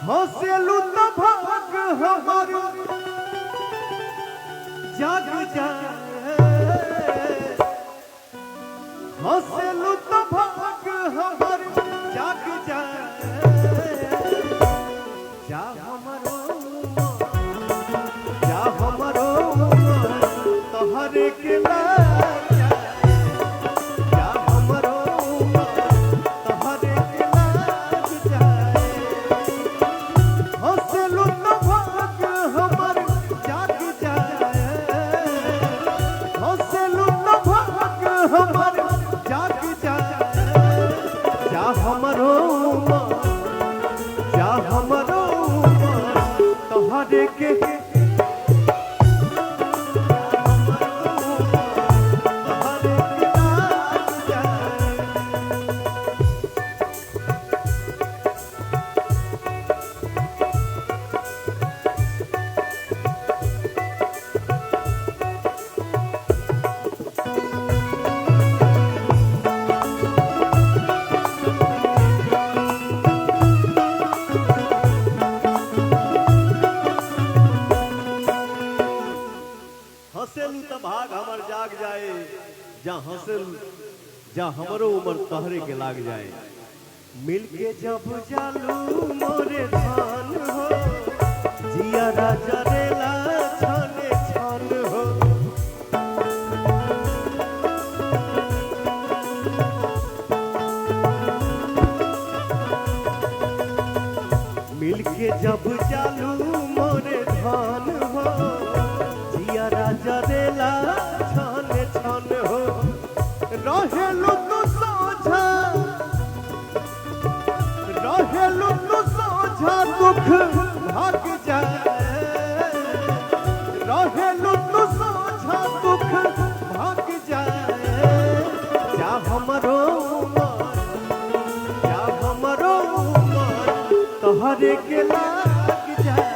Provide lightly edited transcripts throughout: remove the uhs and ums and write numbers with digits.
हंसलू तो भाग हमार जाग जाए, हंसलू तो भाग हमार जाग जाए। जा हमारो तोहरे के लाग जाए, जा हमारो तोहरे के लाग जाए। हंसलू तो भाग हमार जाग जाए, हंसलू तो भाग हमार जाग जाए। जा हमारो तोहरे के भाग हमर जाग जाए। जा हंसल जा हमरो उमर तोहरे के लाग जाए। मिलके जब जालू मोरे धान हो, जिया राजा रेला छाने छान हो। मिलके जब जालू मोरे धान हो, जिया राजा रेला छाने छान हो। रहेलू तू सोझा, रहेलू तू सोझा दुख भाग जाए, रहेलू तू सोझा दुख भाग जाए। जा हमरो तोहरे के लाग जाए।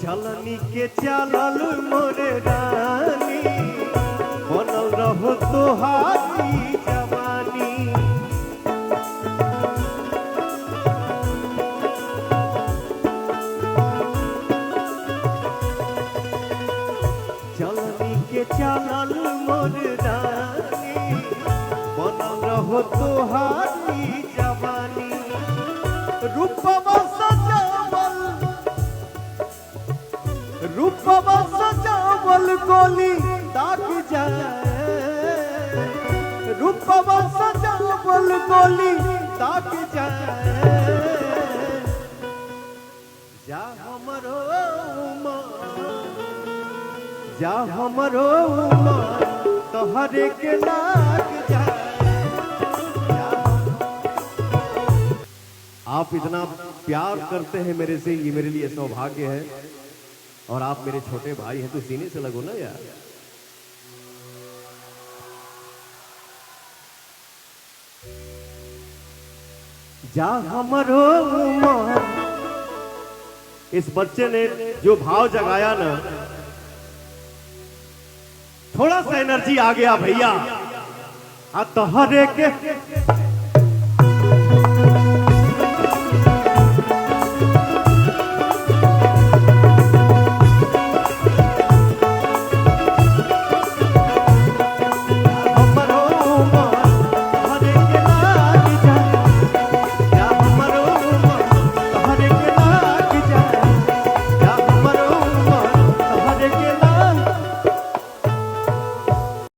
चलनी के चलल मोरे रानी, बनल रहो तोहारी जवानी। चलनी के चलल मोरे रानी, बनल रहो तोहारी जवानी। रूपवा सजावल रूपवा सजावल गोली दाग जाए, रूपवा सजावल गोली दाग जाए। जा हमरो तोहरे के लाग जाए। आप इतना प्यार करते हैं मेरे से, ये मेरे लिए सौभाग्य है। और आप मेरे छोटे भाई हैं तो सीने से लगो ना यार। जा हमरो इस बच्चे ने जो भाव जगाया ना, थोड़ा सा एनर्जी आ गया भैया। तोहरे के